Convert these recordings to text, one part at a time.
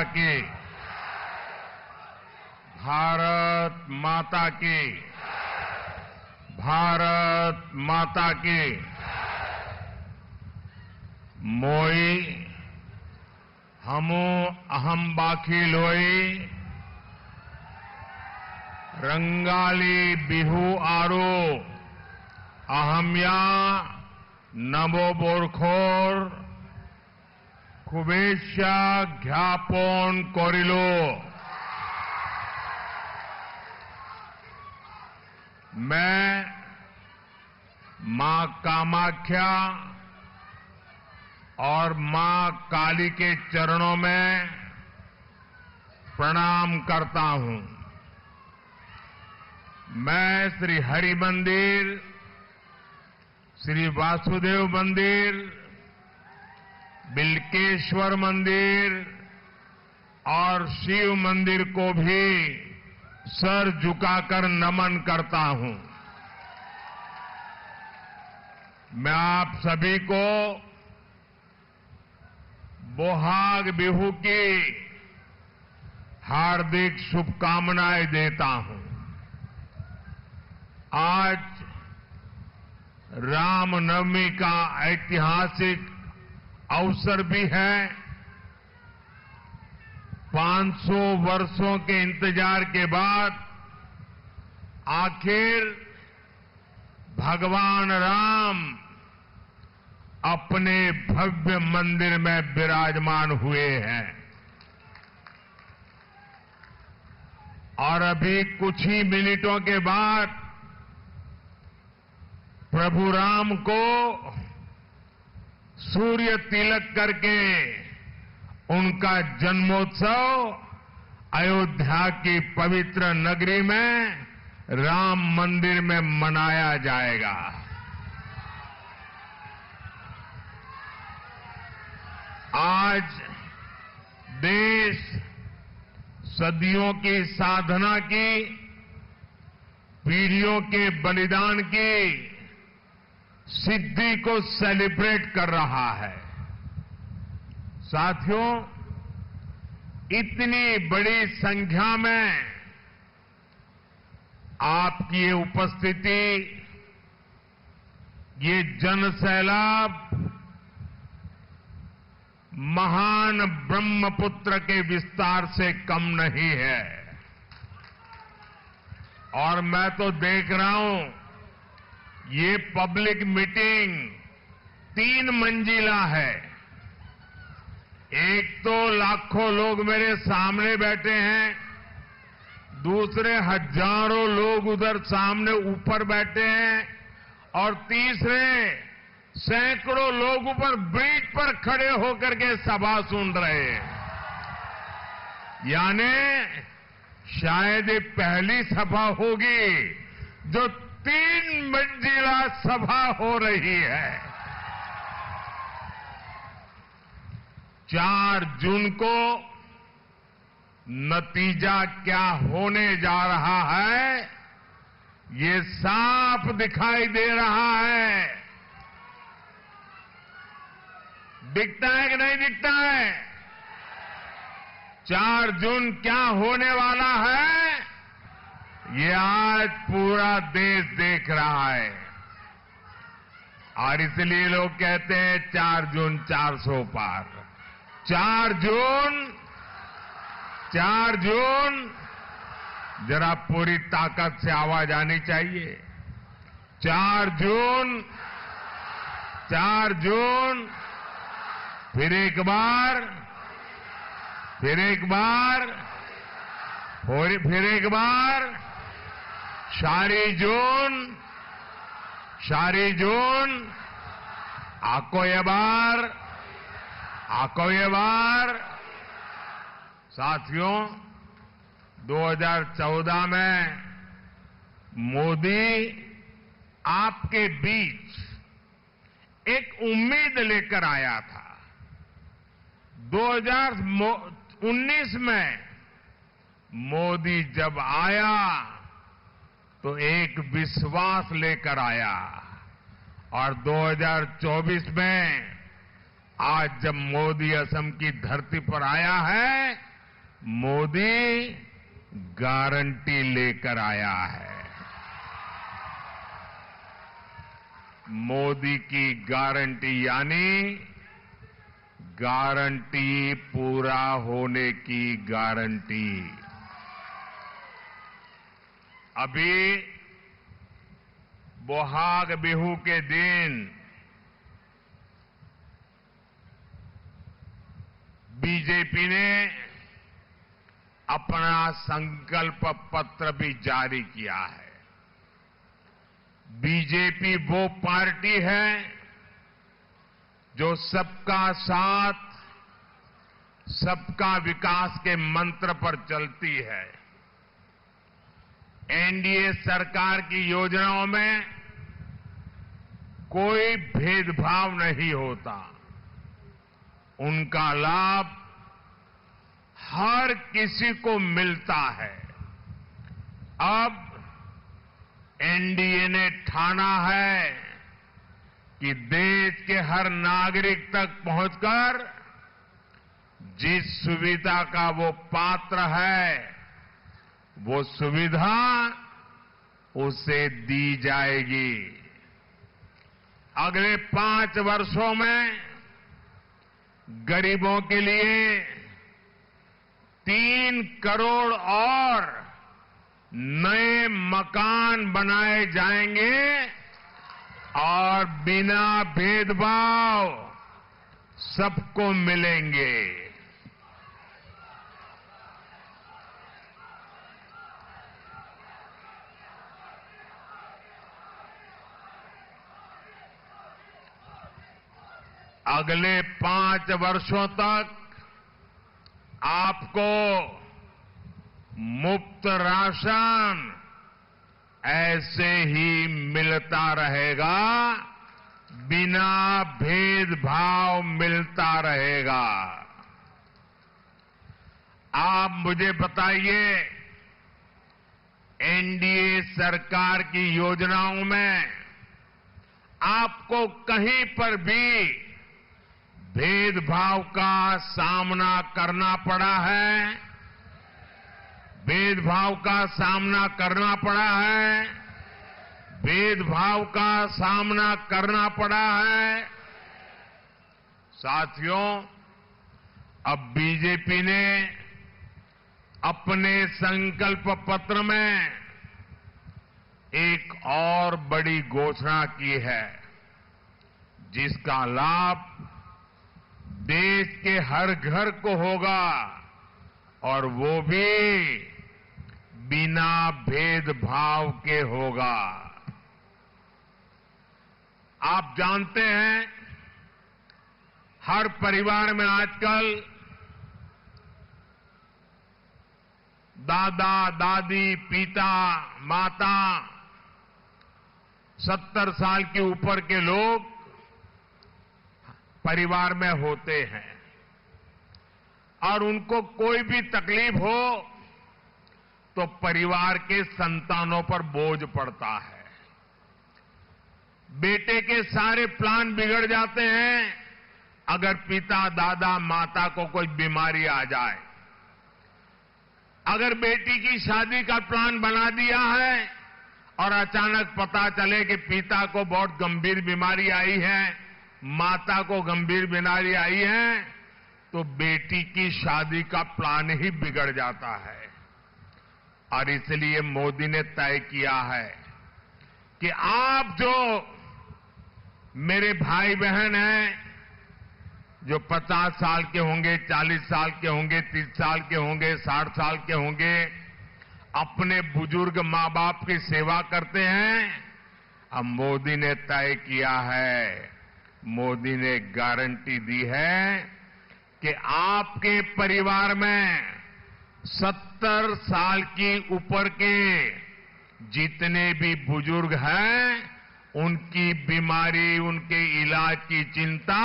माता की, भारत माता की, भारत माता की। मोई हमू अहम बाखी लोई, रंगाली बिहू आरो अहम्या नमो बोरखोर खुबेशा ज्ञापन करिलो। मैं मां कामाख्या और मां काली के चरणों में प्रणाम करता हूं। मैं श्री हरि मंदिर, श्री वासुदेव मंदिर, बिल्केश्वर मंदिर और शिव मंदिर को भी सर झुकाकर नमन करता हूं। मैं आप सभी को बोहाग बिहू की हार्दिक शुभकामनाएं देता हूं। आज रामनवमी का ऐतिहासिक अवसर भी है। 500 वर्षों के इंतजार के बाद आखिर भगवान राम अपने भव्य मंदिर में विराजमान हुए हैं और अभी कुछ ही मिनटों के बाद प्रभु राम को सूर्य तिलक करके उनका जन्मोत्सव अयोध्या की पवित्र नगरी में राम मंदिर में मनाया जाएगा। आज देश सदियों की साधना की, पीढ़ियों के बलिदान की सिद्धि को सेलिब्रेट कर रहा है। साथियों, इतनी बड़ी संख्या में आपकी ये उपस्थिति, ये जनसैलाब महान ब्रह्मपुत्र के विस्तार से कम नहीं है। और मैं तो देख रहा हूं ये पब्लिक मीटिंग 3 मंजिला है। एक तो लाखों लोग मेरे सामने बैठे हैं, दूसरे हजारों लोग उधर सामने ऊपर बैठे हैं और तीसरे सैकड़ों लोग ऊपर ब्रिज पर खड़े होकर के सभा सुन रहे हैं। यानी शायद ये पहली सभा होगी जो 3 मंजिला सभा हो रही है। 4 जून को नतीजा क्या होने जा रहा है, ये साफ दिखाई दे रहा है। दिखता है कि नहीं दिखता है? 4 जून क्या होने वाला है, ये आज पूरा देश देख रहा है। और इसलिए लोग कहते हैं 4 जून 400 पार। 4 जून जरा पूरी ताकत से आवाज आनी चाहिए। 4 जून, फिर एक बार, फिर एक बार, फिर एक बार, शारी जून, आको ये बार। साथियों, 2014 में मोदी आपके बीच एक उम्मीद लेकर आया था। 2019 में मोदी जब आया तो एक विश्वास लेकर आया और 2024 में आज जब मोदी असम की धरती पर आया है मोदी गारंटी लेकर आया है। मोदी की गारंटी यानी गारंटी पूरा होने की गारंटी। अभी बोहाग बिहू के दिन बीजेपी ने अपना संकल्प पत्र भी जारी किया है। बीजेपी वो पार्टी है जो सबका साथ, सबका विकास के मंत्र पर चलती है। एनडीए सरकार की योजनाओं में कोई भेदभाव नहीं होता। उनका लाभ हर किसी को मिलता है। अब एनडीए ने ठाना है कि देश के हर नागरिक तक पहुंचकर जिस सुविधा का वो पात्र है, वो सुविधा उसे दी जाएगी। अगले 5 वर्षों में गरीबों के लिए 3 करोड़ और नए मकान बनाए जाएंगे और बिना भेदभाव सबको मिलेंगे। अगले 5 वर्षों तक आपको मुफ्त राशन ऐसे ही मिलता रहेगा, बिना भेदभाव मिलता रहेगा। आप मुझे बताइए, एनडीए सरकार की योजनाओं में आपको कहीं पर भी भेदभाव का सामना करना पड़ा है? भेदभाव का सामना करना पड़ा है? भेदभाव का सामना करना पड़ा है? साथियों, अब बीजेपी ने अपने संकल्प पत्र में एक और बड़ी घोषणा की है, जिसका लाभ देश के हर घर को होगा और वो भी बिना भेदभाव के होगा। आप जानते हैं, हर परिवार में आजकल दादा, दादी, पिता, माता, 70 साल के ऊपर के लोग परिवार में होते हैं और उनको कोई भी तकलीफ हो तो परिवार के संतानों पर बोझ पड़ता है। बेटे के सारे प्लान बिगड़ जाते हैं अगर पिता, दादा, माता को कोई बीमारी आ जाए। अगर बेटी की शादी का प्लान बना दिया है और अचानक पता चले कि पिता को बहुत गंभीर बीमारी आई है, माता को गंभीर बीमारी आई है, तो बेटी की शादी का प्लान ही बिगड़ जाता है। और इसलिए मोदी ने तय किया है कि आप जो मेरे भाई बहन हैं, जो 50 साल के होंगे, 40 साल के होंगे, 30 साल के होंगे, 60 साल के होंगे, अपने बुजुर्ग मां बाप की सेवा करते हैं, अब मोदी ने तय किया है, मोदी ने गारंटी दी है कि आपके परिवार में 70 साल की ऊपर के जितने भी बुजुर्ग हैं, उनकी बीमारी, उनके इलाज की चिंता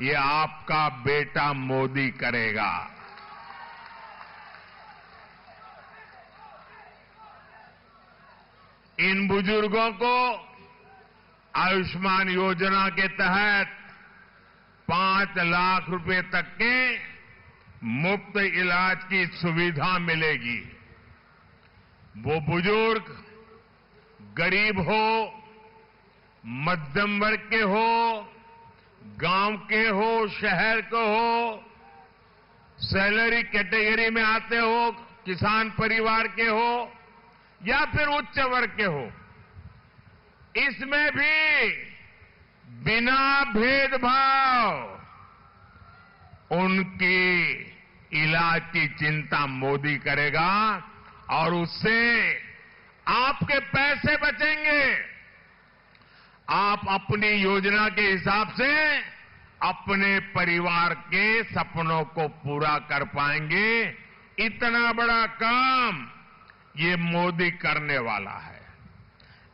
ये आपका बेटा मोदी करेगा। इन बुजुर्गों को आयुष्मान योजना के तहत 5 लाख रुपए तक के मुफ्त इलाज की सुविधा मिलेगी। वो बुजुर्ग गरीब हो, मध्यम वर्ग के हो, गांव के हो, शहर के हो, सैलरी कैटेगरी में आते हो, किसान परिवार के हो या फिर उच्च वर्ग के हो, इसमें भी बिना भेदभाव उनकी इलाज की चिंता मोदी करेगा और उससे आपके पैसे बचेंगे। आप अपनी योजना के हिसाब से अपने परिवार के सपनों को पूरा कर पाएंगे। इतना बड़ा काम ये मोदी करने वाला है।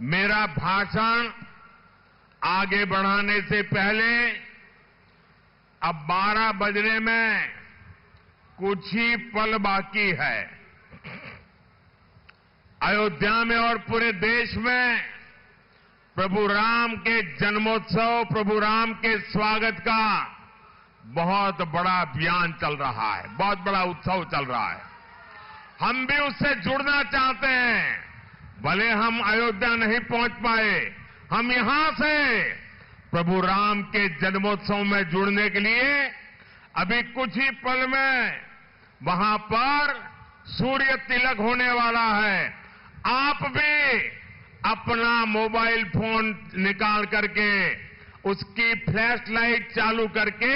मेरा भाषण आगे बढ़ाने से पहले अब 12 बजने में कुछ ही पल बाकी है। अयोध्या में और पूरे देश में प्रभु राम के जन्मोत्सव, प्रभु राम के स्वागत का बहुत बड़ा अभियान चल रहा है, बहुत बड़ा उत्सव चल रहा है। हम भी उससे जुड़ना चाहते हैं। भले हम अयोध्या नहीं पहुंच पाए, हम यहां से प्रभु राम के जन्मोत्सव में जुड़ने के लिए अभी कुछ ही पल में वहां पर सूर्य तिलक होने वाला है। आप भी अपना मोबाइल फोन निकाल करके उसकी फ्लैश लाइट चालू करके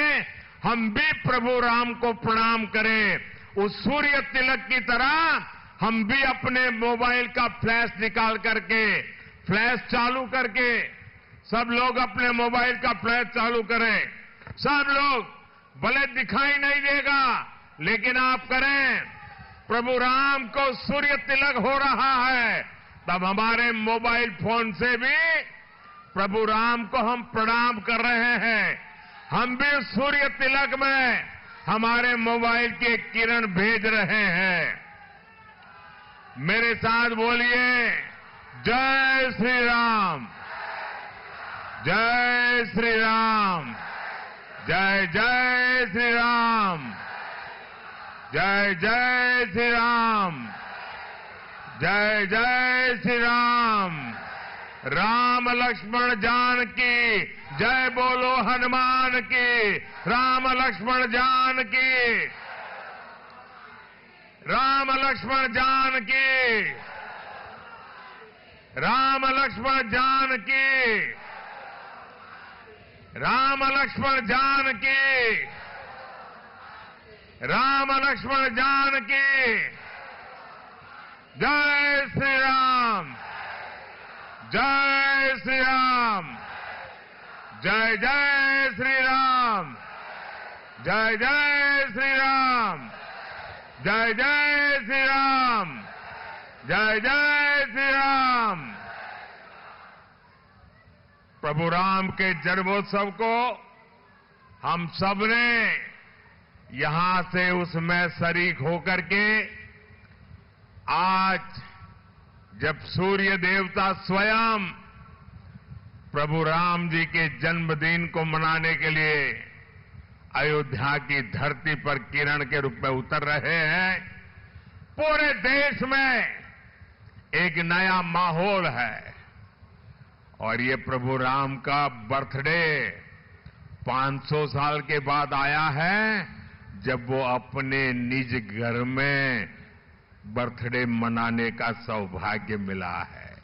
हम भी प्रभु राम को प्रणाम करें। उस सूर्य तिलक की तरह हम भी अपने मोबाइल का फ्लैश निकाल करके, फ्लैश चालू करके, सब लोग अपने मोबाइल का फ्लैश चालू करें। सब लोग, भले दिखाई नहीं देगा लेकिन आप करें। प्रभु राम को सूर्य तिलक हो रहा है, तब हमारे मोबाइल फोन से भी प्रभु राम को हम प्रणाम कर रहे हैं। हम भी सूर्य तिलक में हमारे मोबाइल के किरण भेज रहे हैं। मेरे साथ बोलिए, जय श्री राम, जय श्री राम, जय जय श्री राम, जय जय श्री राम, जय जय श्री राम। राम लक्ष्मण जानकी जय बोलो हनुमान की। राम लक्ष्मण जानकी, राम लक्ष्मण जानकी, राम लक्ष्मण जानकी, राम लक्ष्मण जानकी, राम लक्ष्मण जानकी। जय श्री राम, जय श्री राम, जय जय श्री राम, जय जय श्री राम, जय जय श्री राम, जय जय श्री राम। प्रभु राम के जन्मोत्सव को हम सबने यहां से उसमें शरीक होकर के आज जब सूर्य देवता स्वयं प्रभु राम जी के जन्मदिन को मनाने के लिए अयोध्या की धरती पर किरण के रूप में उतर रहे हैं, पूरे देश में एक नया माहौल है। और ये प्रभु राम का बर्थडे 500 साल के बाद आया है, जब वो अपने निज घर में बर्थडे मनाने का सौभाग्य मिला है।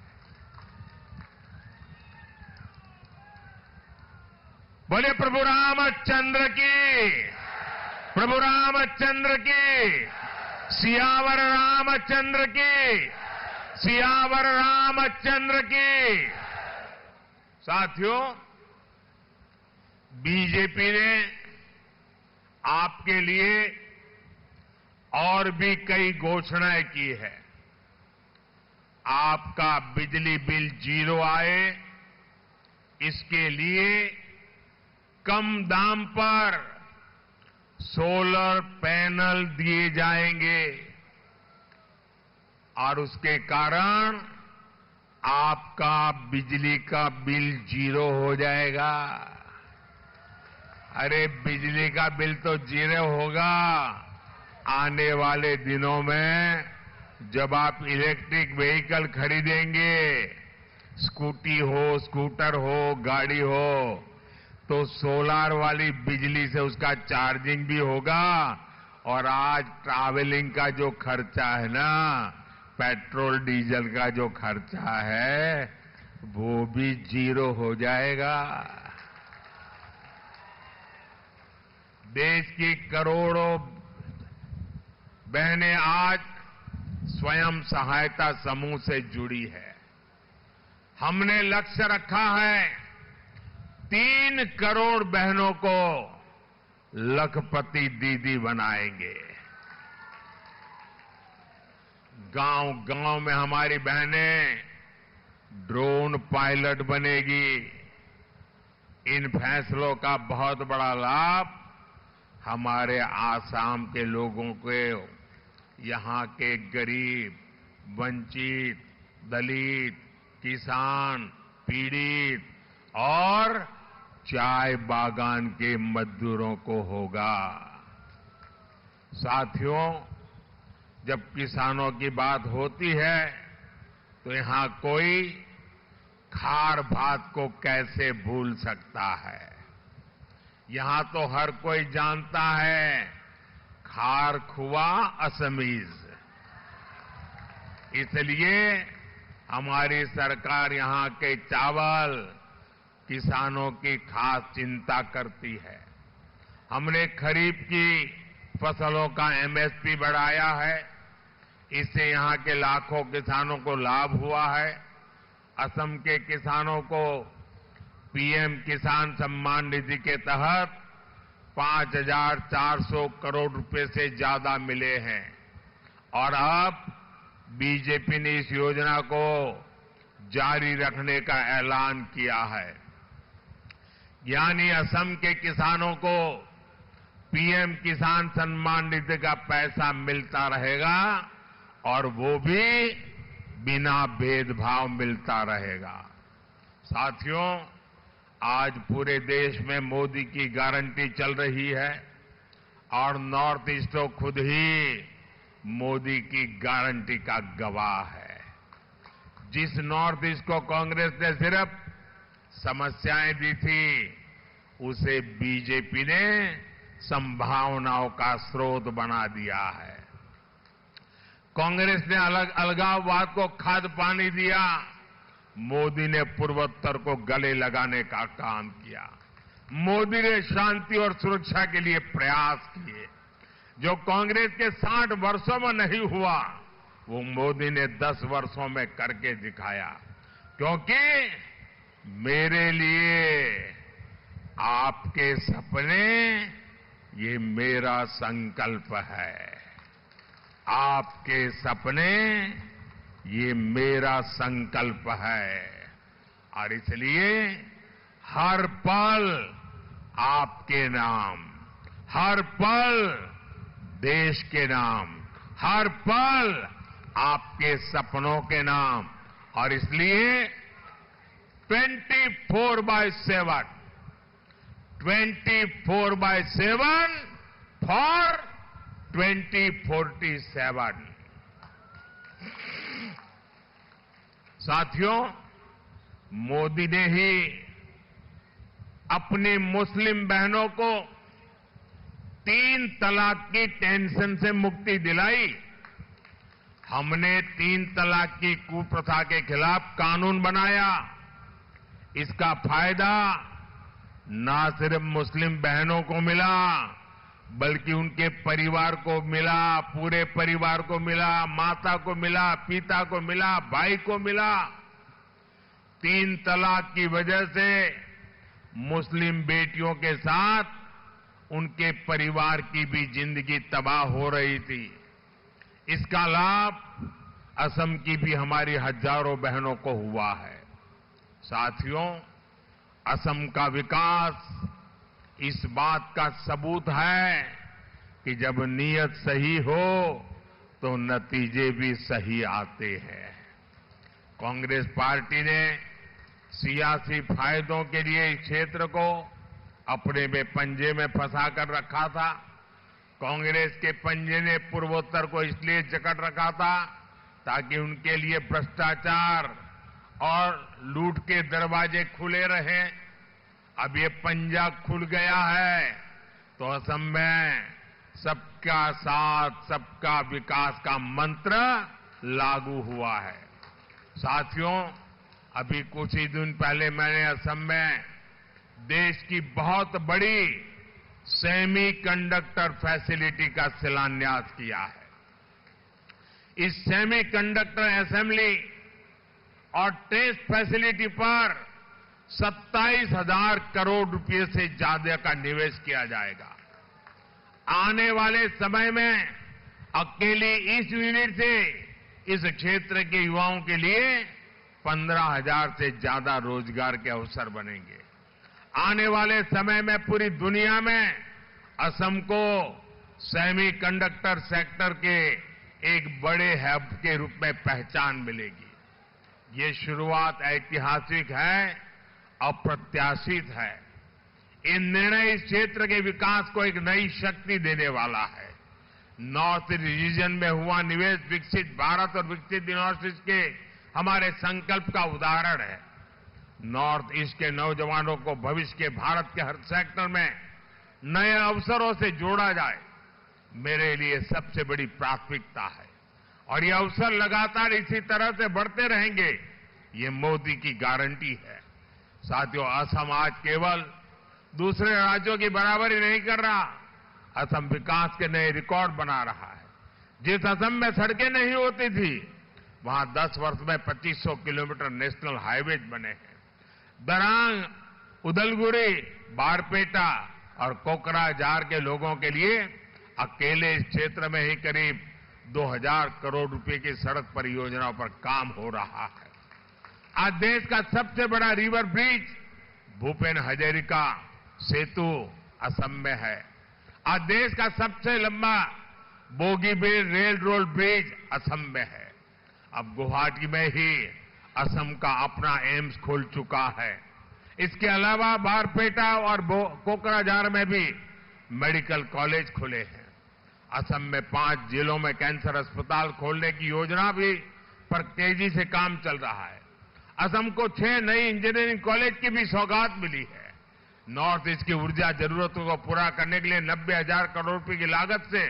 बोले प्रभु रामचंद्र की, प्रभु रामचंद्र की, सियावर रामचंद्र की, सियावर रामचंद्र की। साथियों, बीजेपी ने आपके लिए और भी कई घोषणाएं की है। आपका बिजली बिल 0 आए, इसके लिए कम दाम पर सोलर पैनल दिए जाएंगे और उसके कारण आपका बिजली का बिल 0 हो जाएगा। अरे बिजली का बिल तो 0 होगा, आने वाले दिनों में जब आप इलेक्ट्रिक व्हीकल खरीदेंगे, स्कूटी हो, स्कूटर हो, गाड़ी हो, तो सोलार वाली बिजली से उसका चार्जिंग भी होगा और आज ट्रैवलिंग का जो खर्चा है ना, पेट्रोल डीजल का जो खर्चा है, वो भी जीरो हो जाएगा। देश की करोड़ों बहनें आज स्वयं सहायता समूह से जुड़ी है। हमने लक्ष्य रखा है 3 करोड़ बहनों को लखपति दीदी बनाएंगे। गांव-गांव में हमारी बहनें ड्रोन पायलट बनेगी। इन फैसलों का बहुत बड़ा लाभ हमारे आसाम के लोगों को, यहां के गरीब, वंचित, दलित, किसान, पीड़ित और चाय बागान के मजदूरों को होगा। साथियों, जब किसानों की बात होती है तो यहां कोई खार भात को कैसे भूल सकता है। यहां तो हर कोई जानता है खार खुआ असमीज। इसलिए हमारी सरकार यहां के चावल किसानों की खास चिंता करती है। हमने खरीफ की फसलों का एमएसपी बढ़ाया है। इससे यहां के लाखों किसानों को लाभ हुआ है। असम के किसानों को पीएम किसान सम्मान निधि के तहत 5,400 करोड़ रुपए से ज्यादा मिले हैं और अब बीजेपी ने इस योजना को जारी रखने का ऐलान किया है। यानी असम के किसानों को पीएम किसान सम्मान निधि का पैसा मिलता रहेगा और वो भी बिना भेदभाव मिलता रहेगा। साथियों, आज पूरे देश में मोदी की गारंटी चल रही है और नॉर्थ ईस्ट तो खुद ही मोदी की गारंटी का गवाह है। जिस नॉर्थ ईस्ट को कांग्रेस ने सिर्फ समस्याएं दी थी, उसे बीजेपी ने संभावनाओं का स्रोत बना दिया है। कांग्रेस ने अलगाववाद को खाद पानी दिया, मोदी ने पूर्वोत्तर को गले लगाने का काम किया। मोदी ने शांति और सुरक्षा के लिए प्रयास किए। जो कांग्रेस के 60 वर्षों में नहीं हुआ, वो मोदी ने 10 वर्षों में करके दिखाया। क्योंकि मेरे लिए आपके सपने, ये मेरा संकल्प है। आपके सपने, ये मेरा संकल्प है और इसलिए हर पल आपके नाम, हर पल देश के नाम, हर पल आपके सपनों के नाम। और इसलिए 24/7 फॉर 2047। साथियों, मोदी ने ही अपनी मुस्लिम बहनों को 3 तलाक की टेंशन से मुक्ति दिलाई। हमने 3 तलाक की कुप्रथा के खिलाफ कानून बनाया। इसका फायदा न सिर्फ मुस्लिम बहनों को मिला, बल्कि उनके परिवार को मिला, पूरे परिवार को मिला, माता को मिला, पिता को मिला, भाई को मिला। 3 तलाक की वजह से मुस्लिम बेटियों के साथ उनके परिवार की भी जिंदगी तबाह हो रही थी। इसका लाभ असम की भी हमारी हजारों बहनों को हुआ है। साथियों, असम का विकास इस बात का सबूत है कि जब नीयत सही हो तो नतीजे भी सही आते हैं। कांग्रेस पार्टी ने सियासी फायदों के लिए इस क्षेत्र को अपने में पंजे में फंसा कर रखा था। कांग्रेस के पंजे ने पूर्वोत्तर को इसलिए जकड़ रखा था ताकि उनके लिए भ्रष्टाचार और लूट के दरवाजे खुले रहें। अब ये पंजा खुल गया है तो असम में सबका साथ सबका विकास का मंत्र लागू हुआ है। साथियों, अभी कुछ ही दिन पहले मैंने असम में देश की बहुत बड़ी सेमी कंडक्टर फैसिलिटी का शिलान्यास किया है। इस सेमी कंडक्टर असेंबली और टेस्ट फैसिलिटी पर 27,000 करोड़ रुपए से ज्यादा का निवेश किया जाएगा। आने वाले समय में अकेली इस यूनिट से इस क्षेत्र के युवाओं के लिए 15,000 से ज्यादा रोजगार के अवसर बनेंगे। आने वाले समय में पूरी दुनिया में असम को सेमी कंडक्टर सेक्टर के एक बड़े हब के रूप में पहचान मिलेगी। ये शुरुआत ऐतिहासिक है, अप्रत्याशित है। ये निर्णय इस क्षेत्र के विकास को एक नई शक्ति देने वाला है। नॉर्थ ईस्ट रीजन में हुआ निवेश विकसित भारत और विकसित नॉर्थ ईस्ट के हमारे संकल्प का उदाहरण है। नॉर्थ ईस्ट के नौजवानों को भविष्य के भारत के हर सेक्टर में नए अवसरों से जोड़ा जाए, मेरे लिए सबसे बड़ी प्राथमिकता है। और ये अवसर लगातार इसी तरह से बढ़ते रहेंगे, ये मोदी की गारंटी है। साथियों, असम आज केवल दूसरे राज्यों की बराबरी नहीं कर रहा, असम विकास के नए रिकॉर्ड बना रहा है। जिस असम में सड़कें नहीं होती थी, वहां 10 वर्ष में 2500 किलोमीटर नेशनल हाईवेज बने हैं। दरांग, उदलगुरी, बारपेटा और कोकराझार के लोगों के लिए अकेले इस क्षेत्र में ही करीब 2,000 करोड़ रुपए की सड़क परियोजनाओं पर काम हो रहा है। आज देश का सबसे बड़ा रिवर ब्रिज भूपेन हजारिका सेतु असम में है। आज देश का सबसे लंबा Bogibeel rail road bridge Assam में है। अब गुवाहाटी में ही असम का अपना एम्स खुल चुका है। इसके अलावा बारपेटा और कोकराझार में भी मेडिकल कॉलेज खुले हैं। असम में 5 जिलों में कैंसर अस्पताल खोलने की योजना भी पर तेजी से काम चल रहा है। असम को 6 नई इंजीनियरिंग कॉलेज की भी सौगात मिली है। नॉर्थ ईस्ट की ऊर्जा जरूरतों को पूरा करने के लिए 90,000 करोड़ रुपए की लागत से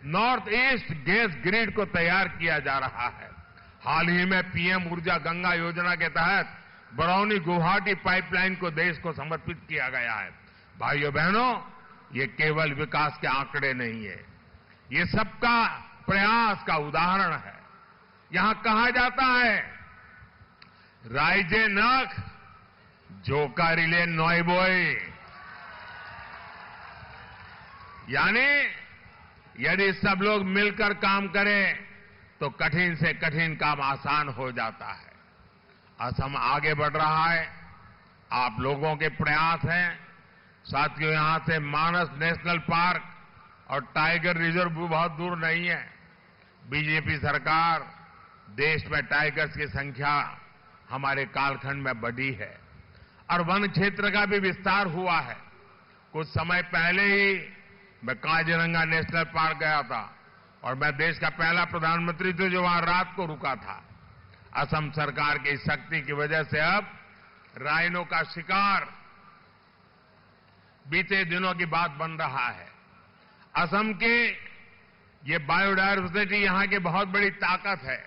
नॉर्थ ईस्ट गैस ग्रिड को तैयार किया जा रहा है। हाल ही में पीएम ऊर्जा गंगा योजना के तहत बरौनी गुवाहाटी पाइपलाइन को देश को समर्पित किया गया है। भाइयों बहनों, ये केवल विकास के आंकड़े नहीं है, ये सबका प्रयास का उदाहरण है। यहां कहा जाता है, राइजे नख जोकारिले नॉयबोय, यानी यदि सब लोग मिलकर काम करें तो कठिन से कठिन काम आसान हो जाता है। असम आगे बढ़ रहा है, आप लोगों के प्रयास हैं। साथियों, यहां से मानस नेशनल पार्क और टाइगर रिजर्व भी बहुत दूर नहीं है। बीजेपी सरकार देश में टाइगर्स की संख्या हमारे कालखंड में बढ़ी है और वन क्षेत्र का भी विस्तार हुआ है। कुछ समय पहले ही मैं काजीरंगा नेशनल पार्क गया था और मैं देश का पहला प्रधानमंत्री था जो वहां रात को रुका था। असम सरकार की शक्ति की वजह से अब राइनो का शिकार बीते दिनों की बात बन रहा है। असम की ये बायोडायवर्सिटी यहां की बहुत बड़ी ताकत है।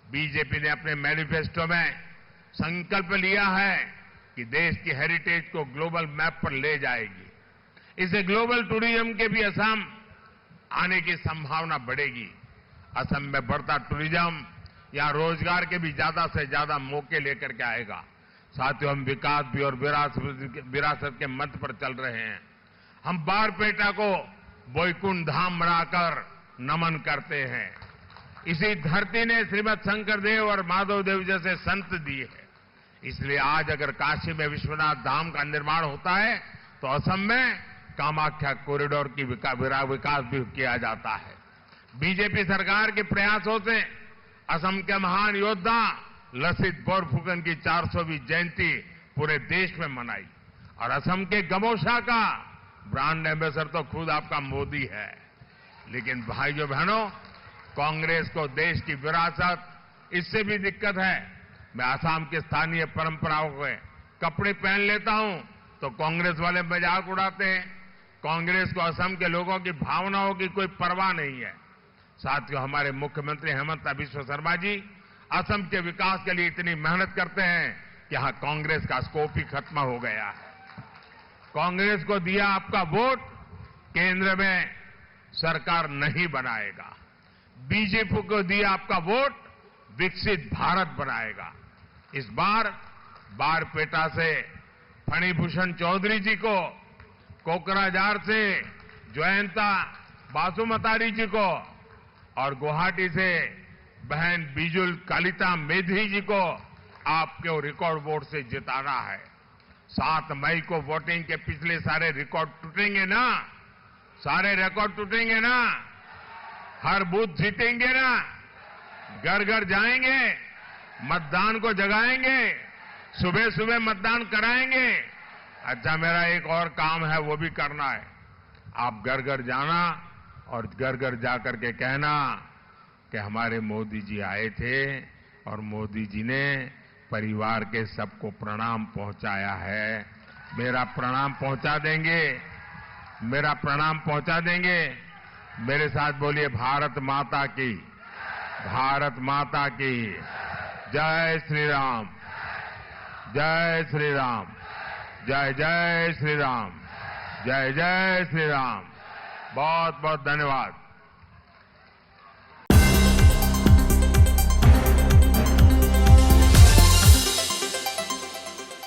बीजेपी ने अपने मैनिफेस्टो में संकल्प लिया है कि देश की हेरिटेज को ग्लोबल मैप पर ले जाएगी। इससे ग्लोबल टूरिज्म के भी असम आने की संभावना बढ़ेगी। असम में बढ़ता टूरिज्म यहां रोजगार के भी ज्यादा से ज्यादा मौके लेकर के आएगा। साथियों, हम विकास भी और विरासत के मंत्र पर चल रहे हैं। हम बारपेटा को वैकुंठ धाम बनाकर नमन करते हैं। इसी धरती ने श्रीमद शंकरदेव और माधवदेव जैसे संत दिए हैं। इसलिए आज अगर काशी में विश्वनाथ धाम का निर्माण होता है तो असम में कामाख्या कॉरिडोर की विकास भी किया जाता है। बीजेपी सरकार के प्रयासों से असम के महान योद्धा लसित बोरफुकन की 400वीं जयंती पूरे देश में मनाई और असम के गमोशा का ब्रांड एम्बेसडर तो खुद आपका मोदी है। लेकिन भाइयों बहनों, कांग्रेस को देश की विरासत, इससे भी दिक्कत है। मैं असम के स्थानीय परंपराओं के कपड़े पहन लेता हूं तो कांग्रेस वाले मजाक उड़ाते हैं। कांग्रेस को असम के लोगों की भावनाओं की कोई परवाह नहीं है। साथियों, हमारे मुख्यमंत्री हेमंत बिश्व शर्मा जी असम के विकास के लिए इतनी मेहनत करते हैं कि यहां कांग्रेस का स्कोप ही खत्म हो गया है। कांग्रेस को दिया आपका वोट, केंद्र में सरकार नहीं बनाएगा। बीजेपी को दिया आपका वोट, विकसित भारत बनाएगा। इस बार बारपेटा से फणिभूषण चौधरी जी को, कोकराझार से जयंता बासुमतारी जी को और गुवाहाटी से बहन बिजुल कालिता मेधी जी को आपके रिकॉर्ड वोट से जिताना है। 7 मई को वोटिंग के पिछले सारे रिकॉर्ड टूटेंगे ना, सारे रिकॉर्ड टूटेंगे ना, हर बूथ जीतेंगे ना, घर घर जाएंगे, मतदान को जगाएंगे, सुबह सुबह मतदान कराएंगे। अच्छा, मेरा एक और काम है, वो भी करना है। आप घर घर जाना और घर घर जाकर के कहना कि हमारे मोदी जी आए थे और मोदी जी ने परिवार के सबको प्रणाम पहुंचाया है। मेरा प्रणाम पहुंचा देंगे, मेरा प्रणाम पहुंचा देंगे। मेरे साथ बोलिए, भारत माता की, भारत माता की जय श्री राम, जय श्री राम, जय जय श्री राम, जय जय श्री राम। बहुत बहुत धन्यवाद।